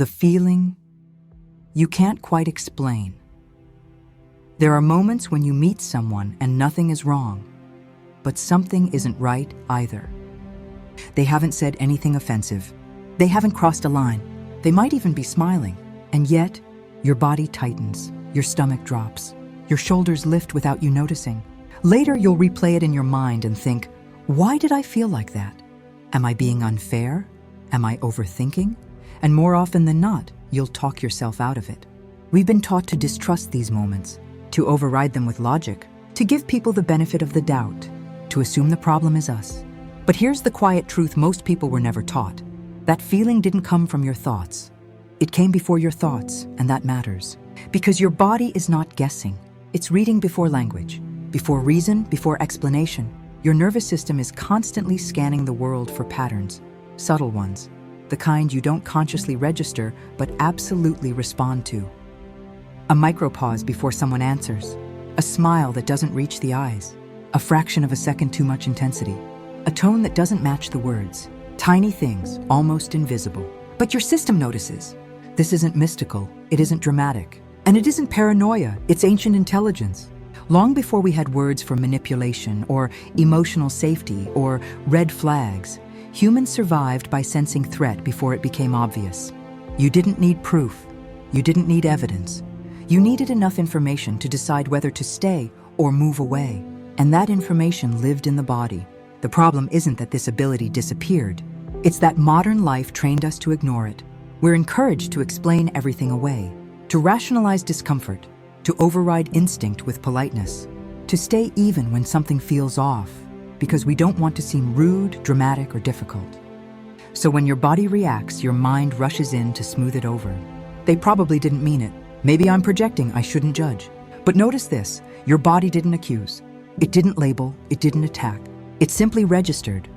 The feeling you can't quite explain. There are moments when you meet someone and nothing is wrong, but something isn't right either. They haven't said anything offensive. They haven't crossed a line. They might even be smiling. And yet, your body tightens, your stomach drops, your shoulders lift without you noticing. Later, you'll replay it in your mind and think, why did I feel like that? Am I being unfair? Am I overthinking? And more often than not, you'll talk yourself out of it. We've been taught to distrust these moments, to override them with logic, to give people the benefit of the doubt, to assume the problem is us. But here's the quiet truth most people were never taught. That feeling didn't come from your thoughts. It came before your thoughts, and that matters. Because your body is not guessing. It's reading before language, before reason, before explanation. Your nervous system is constantly scanning the world for patterns, subtle ones, the kind you don't consciously register but absolutely respond to. A micropause before someone answers, a smile that doesn't reach the eyes, a fraction of a second too much intensity, a tone that doesn't match the words, tiny things, almost invisible. But your system notices. This isn't mystical, it isn't dramatic, and it isn't paranoia, it's ancient intelligence. Long before we had words for manipulation or emotional safety or red flags, humans survived by sensing threat before it became obvious. You didn't need proof. You didn't need evidence. You needed enough information to decide whether to stay or move away. And that information lived in the body. The problem isn't that this ability disappeared. It's that modern life trained us to ignore it. We're encouraged to explain everything away, to rationalize discomfort, to override instinct with politeness, to stay even when something feels off, because we don't want to seem rude, dramatic, or difficult. So when your body reacts, your mind rushes in to smooth it over. They probably didn't mean it. Maybe I'm projecting, I shouldn't judge. But notice this, your body didn't accuse. It didn't label, it didn't attack. It simply registered.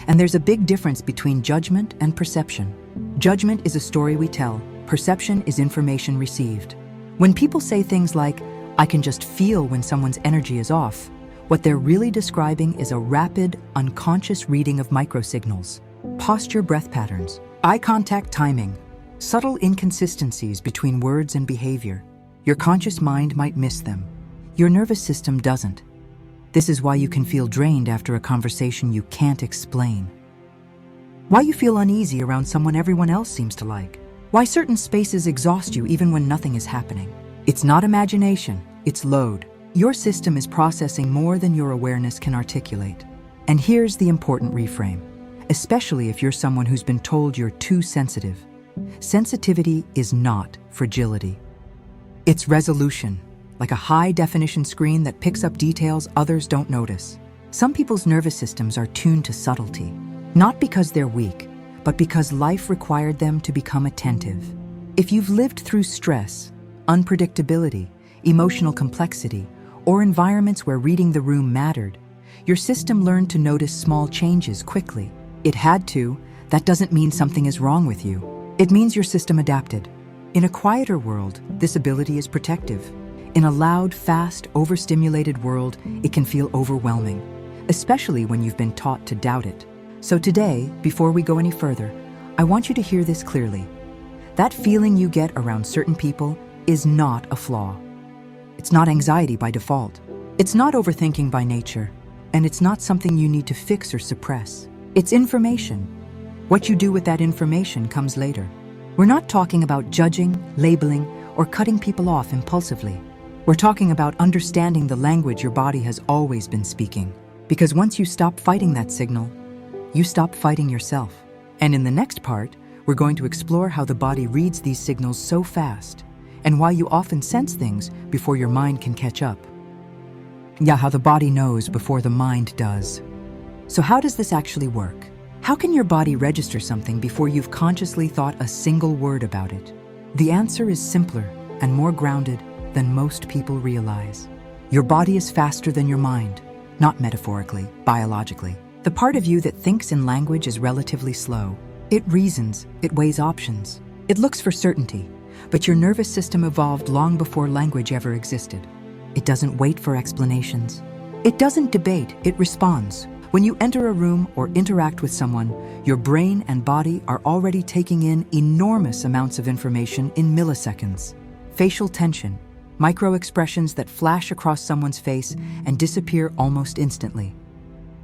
And there's a big difference between judgment and perception. Judgment is a story we tell. Perception is information received. When people say things like, I can just feel when someone's energy is off, what they're really describing is a rapid, unconscious reading of microsignals, posture, breath patterns, eye contact timing, subtle inconsistencies between words and behavior. Your conscious mind might miss them. Your nervous system doesn't. This is why you can feel drained after a conversation you can't explain. Why you feel uneasy around someone everyone else seems to like. Why certain spaces exhaust you even when nothing is happening. It's not imagination, it's load. Your system is processing more than your awareness can articulate. And here's the important reframe, especially if you're someone who's been told you're too sensitive. Sensitivity is not fragility. It's resolution, like a high-definition screen that picks up details others don't notice. Some people's nervous systems are tuned to subtlety, not because they're weak, but because life required them to become attentive. If you've lived through stress, unpredictability, emotional complexity, or environments where reading the room mattered, your system learned to notice small changes quickly. It had to. That doesn't mean something is wrong with you. It means your system adapted. In a quieter world, this ability is protective. In a loud, fast, overstimulated world, it can feel overwhelming, especially when you've been taught to doubt it. So today, before we go any further, I want you to hear this clearly. That feeling you get around certain people is not a flaw. It's not anxiety by default. It's not overthinking by nature. And it's not something you need to fix or suppress. It's information. What you do with that information comes later. We're not talking about judging, labeling, or cutting people off impulsively. We're talking about understanding the language your body has always been speaking. Because once you stop fighting that signal, you stop fighting yourself. And in the next part, we're going to explore how the body reads these signals so fast, and why you often sense things before your mind can catch up. Yeah, how the body knows before the mind does. So how does this actually work? How can your body register something before you've consciously thought a single word about it? The answer is simpler and more grounded than most people realize. Your body is faster than your mind, not metaphorically, biologically. The part of you that thinks in language is relatively slow. It reasons, it weighs options, it looks for certainty, but your nervous system evolved long before language ever existed. It doesn't wait for explanations. It doesn't debate, it responds. When you enter a room or interact with someone, your brain and body are already taking in enormous amounts of information in milliseconds. Facial tension, micro-expressions that flash across someone's face and disappear almost instantly.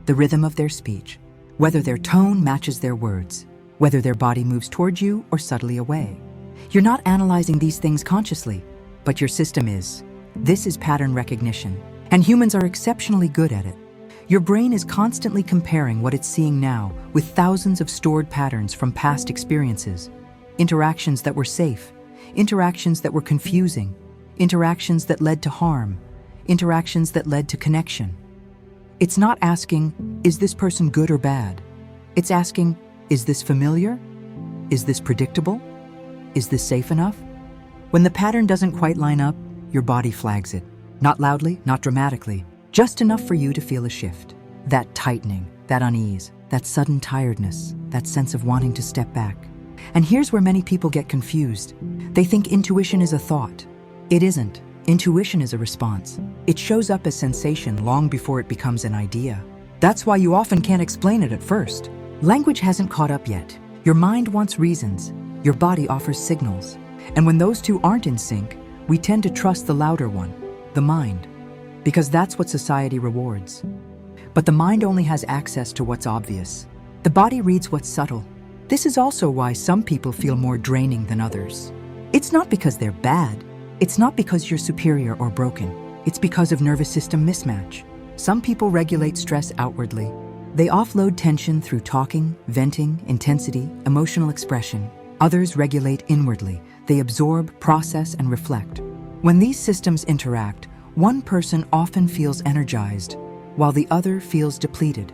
The rhythm of their speech, whether their tone matches their words, whether their body moves towards you or subtly away. You're not analyzing these things consciously, but your system is. This is pattern recognition, and humans are exceptionally good at it. Your brain is constantly comparing what it's seeing now with thousands of stored patterns from past experiences. Interactions that were safe, interactions that were confusing, interactions that led to harm, interactions that led to connection. It's not asking, is this person good or bad? It's asking, is this familiar? Is this predictable? Is this safe enough? When the pattern doesn't quite line up, your body flags it. Not loudly, not dramatically, just enough for you to feel a shift. That tightening, that unease, that sudden tiredness, that sense of wanting to step back. And here's where many people get confused. They think intuition is a thought. It isn't. Intuition is a response. It shows up as sensation long before it becomes an idea. That's why you often can't explain it at first. Language hasn't caught up yet. Your mind wants reasons. Your body offers signals. And when those two aren't in sync, we tend to trust the louder one, the mind, because that's what society rewards. But the mind only has access to what's obvious. The body reads what's subtle. This is also why some people feel more draining than others. It's not because they're bad. It's not because you're superior or broken. It's because of nervous system mismatch. Some people regulate stress outwardly. They offload tension through talking, venting, intensity, emotional expression. Others regulate inwardly. They absorb, process, and reflect. When these systems interact, one person often feels energized, while the other feels depleted.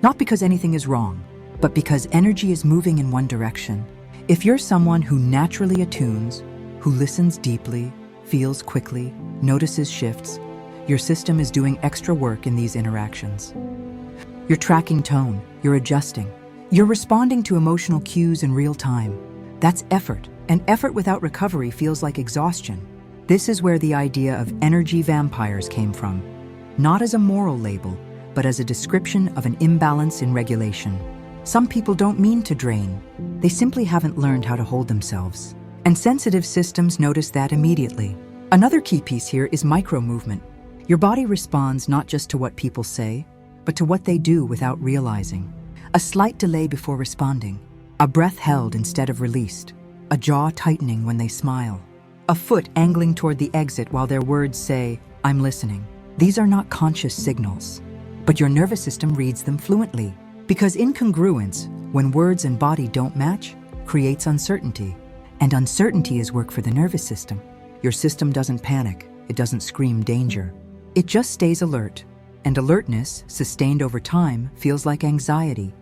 Not because anything is wrong, but because energy is moving in one direction. If you're someone who naturally attunes, who listens deeply, feels quickly, notices shifts, your system is doing extra work in these interactions. You're tracking tone, you're adjusting, you're responding to emotional cues in real time. That's effort, and effort without recovery feels like exhaustion. This is where the idea of energy vampires came from, not as a moral label, but as a description of an imbalance in regulation. Some people don't mean to drain, they simply haven't learned how to hold themselves. And sensitive systems notice that immediately. Another key piece here is micro-movement. Your body responds not just to what people say, but to what they do without realizing. A slight delay before responding, a breath held instead of released, a jaw tightening when they smile, a foot angling toward the exit while their words say, "I'm listening." These are not conscious signals, but your nervous system reads them fluently. Because incongruence, when words and body don't match, creates uncertainty. And uncertainty is work for the nervous system. Your system doesn't panic, it doesn't scream danger. It just stays alert. And alertness, sustained over time, feels like anxiety,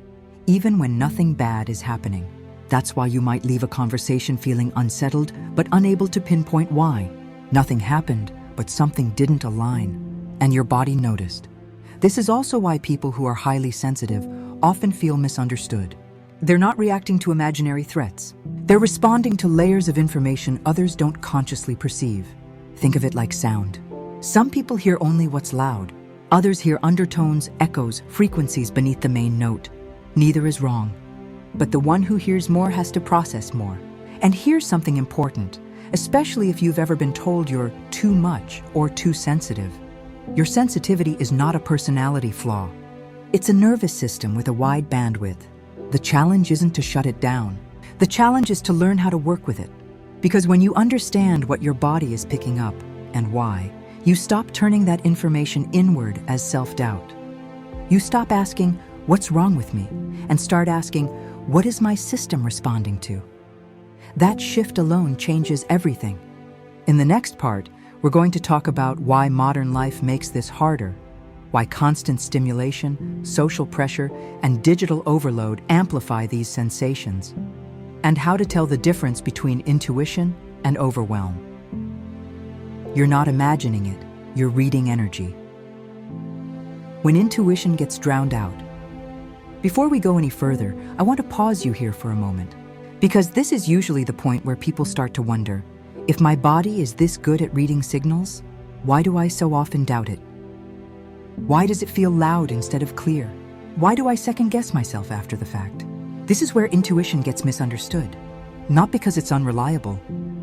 even when nothing bad is happening. That's why you might leave a conversation feeling unsettled, but unable to pinpoint why. Nothing happened, but something didn't align, and your body noticed. This is also why people who are highly sensitive often feel misunderstood. They're not reacting to imaginary threats. They're responding to layers of information others don't consciously perceive. Think of it like sound. Some people hear only what's loud. Others hear undertones, echoes, frequencies beneath the main note. Neither is wrong. But the one who hears more has to process more. And here's something important, especially if you've ever been told you're too much or too sensitive. Your sensitivity is not a personality flaw. It's a nervous system with a wide bandwidth. The challenge isn't to shut it down. The challenge is to learn how to work with it. Because when you understand what your body is picking up and why, you stop turning that information inward as self-doubt. You stop asking, "What's wrong with me?" and start asking, "What is my system responding to?" That shift alone changes everything. In the next part, we're going to talk about why modern life makes this harder, why constant stimulation, social pressure, and digital overload amplify these sensations, and how to tell the difference between intuition and overwhelm. You're not imagining it, you're reading energy. When intuition gets drowned out. Before we go any further, I want to pause you here for a moment, because this is usually the point where people start to wonder, if my body is this good at reading signals, why do I so often doubt it? Why does it feel loud instead of clear? Why do I second-guess myself after the fact? This is where intuition gets misunderstood. Not because it's unreliable,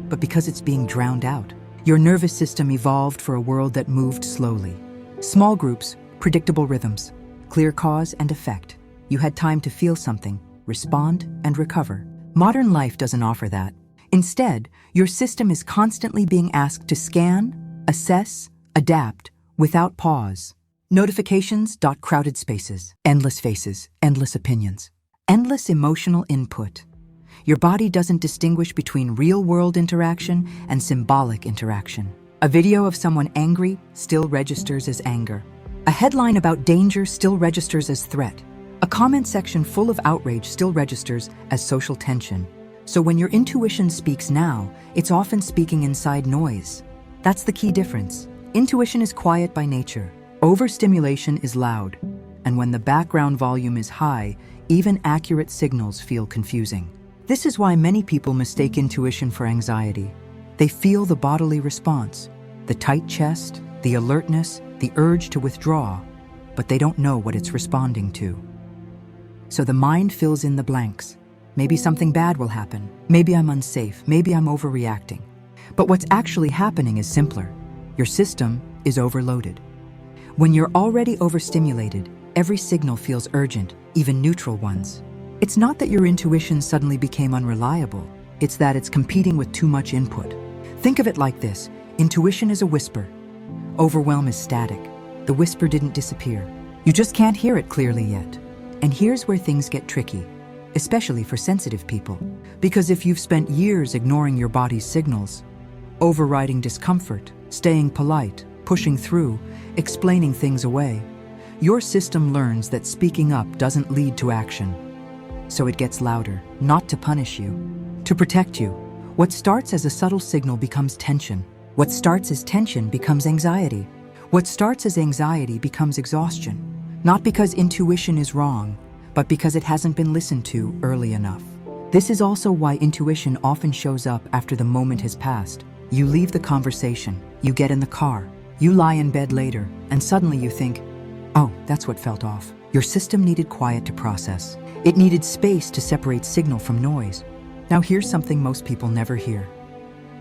but because it's being drowned out. Your nervous system evolved for a world that moved slowly. Small groups, predictable rhythms, clear cause and effect. You had time to feel something, respond, and recover. Modern life doesn't offer that. Instead, your system is constantly being asked to scan, assess, adapt, without pause. Notifications dot crowded spaces, endless faces, endless opinions, endless emotional input. Your body doesn't distinguish between real-world interaction and symbolic interaction. A video of someone angry still registers as anger. A headline about danger still registers as threat. A comment section full of outrage still registers as social tension. So when your intuition speaks now, it's often speaking inside noise. That's the key difference. Intuition is quiet by nature. Overstimulation is loud. And when the background volume is high, even accurate signals feel confusing. This is why many people mistake intuition for anxiety. They feel the bodily response, the tight chest, the alertness, the urge to withdraw, but they don't know what it's responding to. So the mind fills in the blanks. Maybe something bad will happen. Maybe I'm unsafe. Maybe I'm overreacting. But what's actually happening is simpler. Your system is overloaded. When you're already overstimulated, every signal feels urgent, even neutral ones. It's not that your intuition suddenly became unreliable. It's that it's competing with too much input. Think of it like this. Intuition is a whisper. Overwhelm is static. The whisper didn't disappear. You just can't hear it clearly yet. And here's where things get tricky, especially for sensitive people. Because if you've spent years ignoring your body's signals, overriding discomfort, staying polite, pushing through, explaining things away, your system learns that speaking up doesn't lead to action. So it gets louder, not to punish you, to protect you. What starts as a subtle signal becomes tension. What starts as tension becomes anxiety. What starts as anxiety becomes exhaustion. Not because intuition is wrong, but because it hasn't been listened to early enough. This is also why intuition often shows up after the moment has passed. You leave the conversation, you get in the car, you lie in bed later, and suddenly you think, oh, that's what felt off. Your system needed quiet to process. It needed space to separate signal from noise. Now here's something most people never hear.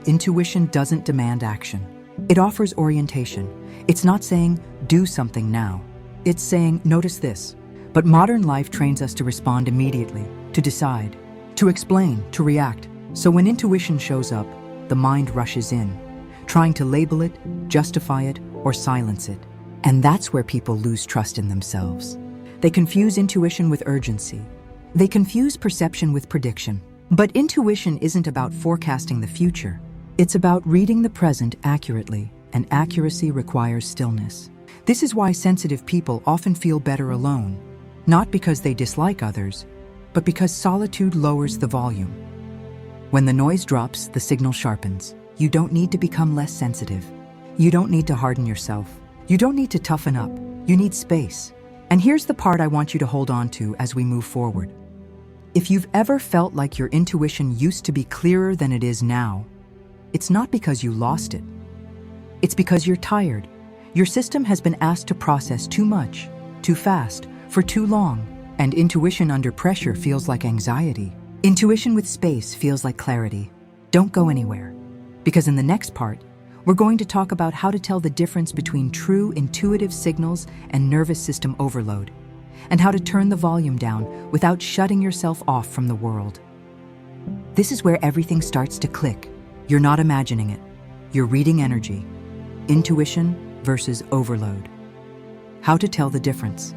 Intuition doesn't demand action. It offers orientation. It's not saying, do something now. It's saying, notice this. But modern life trains us to respond immediately, to decide, to explain, to react. So when intuition shows up, the mind rushes in, trying to label it, justify it, or silence it. And that's where people lose trust in themselves. They confuse intuition with urgency. They confuse perception with prediction. But intuition isn't about forecasting the future. It's about reading the present accurately, and accuracy requires stillness. This is why sensitive people often feel better alone, not because they dislike others, but because solitude lowers the volume. When the noise drops, the signal sharpens. You don't need to become less sensitive. You don't need to harden yourself. You don't need to toughen up. You need space. And here's the part I want you to hold on to as we move forward. If you've ever felt like your intuition used to be clearer than it is now, it's not because you lost it. It's because you're tired. Your system has been asked to process too much, too fast, for too long. And intuition under pressure feels like anxiety. Intuition with space feels like clarity. Don't go anywhere. Because in the next part, we're going to talk about how to tell the difference between true intuitive signals and nervous system overload, and how to turn the volume down without shutting yourself off from the world. This is where everything starts to click. You're not imagining it. You're reading energy. Intuition versus overload. How to tell the difference.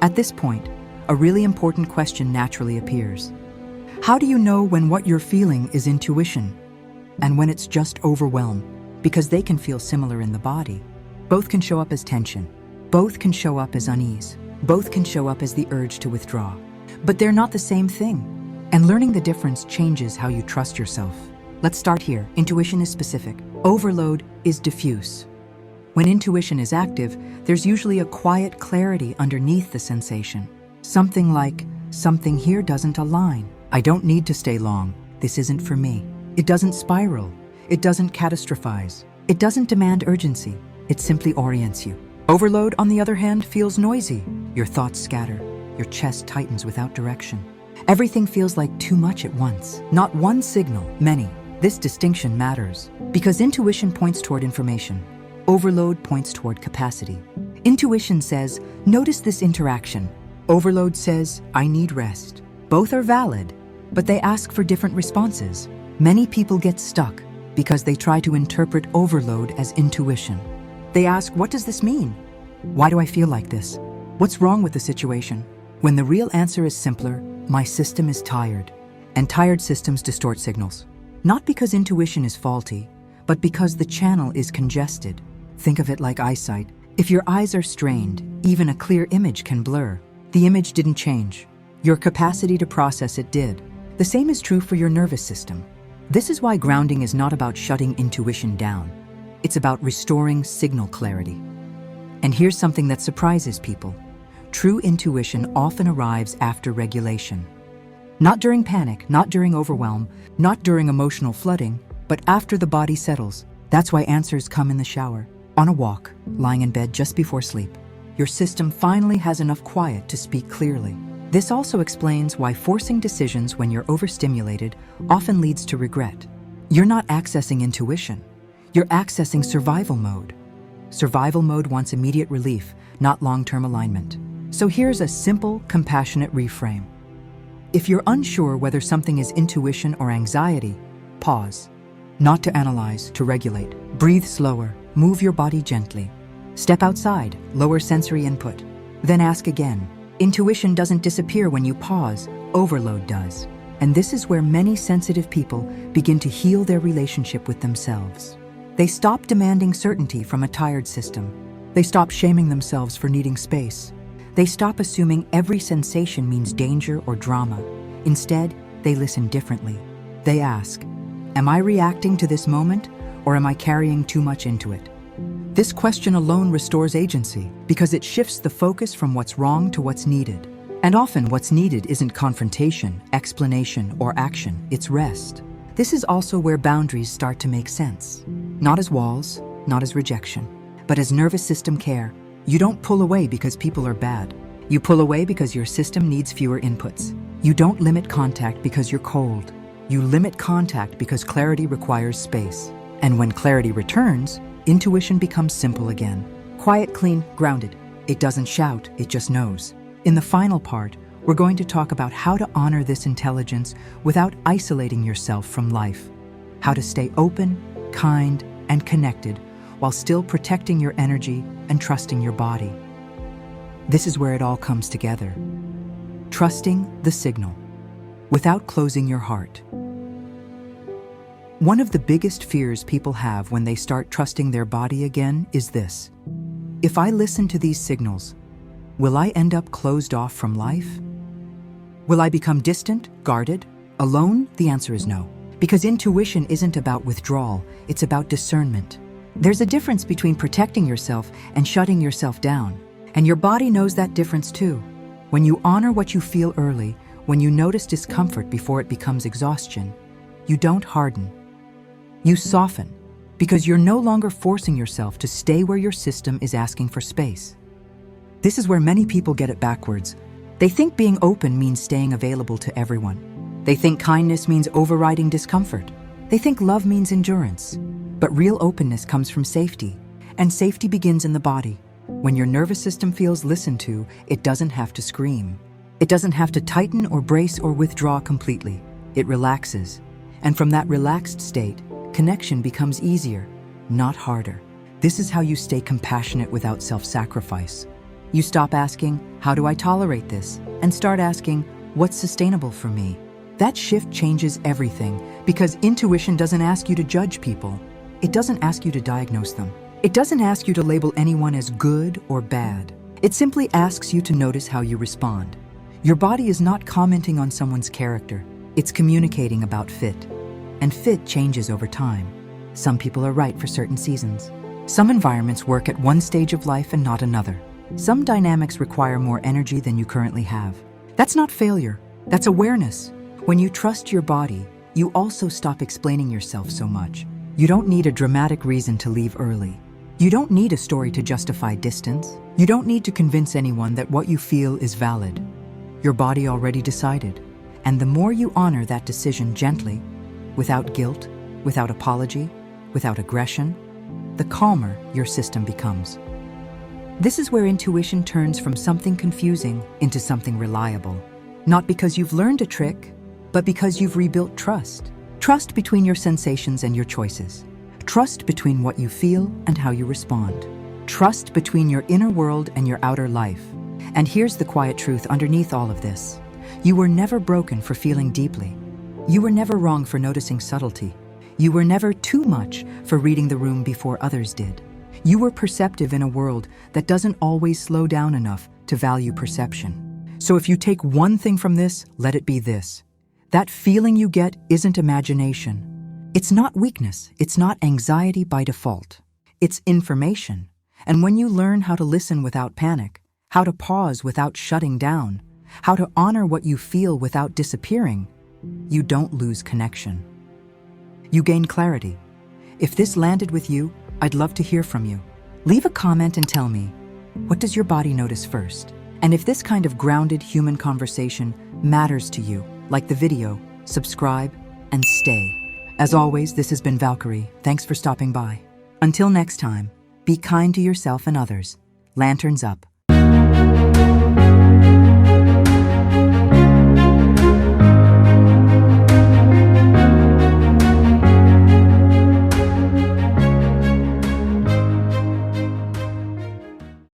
At this point, a really important question naturally appears. How do you know when what you're feeling is intuition and when it's just overwhelm? Because they can feel similar in the body. Both can show up as tension. Both can show up as unease. Both can show up as the urge to withdraw. But they're not the same thing. And learning the difference changes how you trust yourself. Let's start here. Intuition is specific. Overload is diffuse. When intuition is active, there's usually a quiet clarity underneath the sensation. Something like, something here doesn't align. I don't need to stay long. This isn't for me. It doesn't spiral. It doesn't catastrophize. It doesn't demand urgency. It simply orients you. Overload, on the other hand, feels noisy. Your thoughts scatter. Your chest tightens without direction. Everything feels like too much at once. Not one signal, many. This distinction matters because intuition points toward information. Overload points toward capacity. Intuition says, notice this interaction. Overload says, I need rest. Both are valid, but they ask for different responses. Many people get stuck because they try to interpret overload as intuition. They ask, what does this mean? Why do I feel like this? What's wrong with the situation? When the real answer is simpler, my system is tired, and tired systems distort signals. Not because intuition is faulty, but because the channel is congested. Think of it like eyesight. If your eyes are strained, even a clear image can blur. The image didn't change. Your capacity to process it did. The same is true for your nervous system. This is why grounding is not about shutting intuition down. It's about restoring signal clarity. And here's something that surprises people. True intuition often arrives after regulation. Not during panic, not during overwhelm, not during emotional flooding, but after the body settles. That's why answers come in the shower, on a walk, lying in bed just before sleep. Your system finally has enough quiet to speak clearly. This also explains why forcing decisions when you're overstimulated often leads to regret. You're not accessing intuition. You're accessing survival mode. Survival mode wants immediate relief, not long-term alignment. So here's a simple, compassionate reframe. If you're unsure whether something is intuition or anxiety, pause. Not to analyze, to regulate. Breathe slower, move your body gently. Step outside, lower sensory input. Then ask again. Intuition doesn't disappear when you pause, overload does. And this is where many sensitive people begin to heal their relationship with themselves. They stop demanding certainty from a tired system. They stop shaming themselves for needing space. They stop assuming every sensation means danger or drama. Instead, they listen differently. They ask, am I reacting to this moment, or am I carrying too much into it? This question alone restores agency because it shifts the focus from what's wrong to what's needed. And often what's needed isn't confrontation, explanation, or action, it's rest. This is also where boundaries start to make sense. Not as walls, not as rejection, but as nervous system care. You don't pull away because people are bad. You pull away because your system needs fewer inputs. You don't limit contact because you're cold. You limit contact because clarity requires space. And when clarity returns, intuition becomes simple again. Quiet, clean, grounded. It doesn't shout, it just knows. In the final part, we're going to talk about how to honor this intelligence without isolating yourself from life. How to stay open, kind, and connected while still protecting your energy and trusting your body. This is where it all comes together. Trusting the signal without closing your heart. One of the biggest fears people have when they start trusting their body again is this. If I listen to these signals, will I end up closed off from life? Will I become distant, guarded, alone? The answer is no. Because intuition isn't about withdrawal, it's about discernment. There's a difference between protecting yourself and shutting yourself down. And your body knows that difference too. When you honor what you feel early, when you notice discomfort before it becomes exhaustion, you don't harden. You soften, because you're no longer forcing yourself to stay where your system is asking for space. This is where many people get it backwards. They think being open means staying available to everyone. They think kindness means overriding discomfort. They think love means endurance. But real openness comes from safety, and safety begins in the body. When your nervous system feels listened to, it doesn't have to scream. It doesn't have to tighten or brace or withdraw completely. It relaxes. And from that relaxed state, connection becomes easier, not harder. This is how you stay compassionate without self-sacrifice. You stop asking, how do I tolerate this? And start asking, what's sustainable for me? That shift changes everything because intuition doesn't ask you to judge people. It doesn't ask you to diagnose them. It doesn't ask you to label anyone as good or bad. It simply asks you to notice how you respond. Your body is not commenting on someone's character. It's communicating about fit. And fit changes over time. Some people are right for certain seasons. Some environments work at one stage of life and not another. Some dynamics require more energy than you currently have. That's not failure. That's awareness. When you trust your body, you also stop explaining yourself so much. You don't need a dramatic reason to leave early. You don't need a story to justify distance. You don't need to convince anyone that what you feel is valid. Your body already decided. And the more you honor that decision gently, without guilt, without apology, without aggression, the calmer your system becomes. This is where intuition turns from something confusing into something reliable. Not because you've learned a trick, but because you've rebuilt trust. Trust between your sensations and your choices. Trust between what you feel and how you respond. Trust between your inner world and your outer life. And here's the quiet truth underneath all of this. You were never broken for feeling deeply. You were never wrong for noticing subtlety. You were never too much for reading the room before others did. You were perceptive in a world that doesn't always slow down enough to value perception. So if you take one thing from this, let it be this. That feeling you get isn't imagination. It's not weakness. It's not anxiety by default. It's information. And when you learn how to listen without panic, how to pause without shutting down, how to honor what you feel without disappearing, you don't lose connection. You gain clarity. If this landed with you, I'd love to hear from you. Leave a comment and tell me, what does your body notice first? And if this kind of grounded human conversation matters to you, like the video, subscribe, and stay. As always, this has been Valkyrie. Thanks for stopping by. Until next time, be kind to yourself and others. Lanterns up.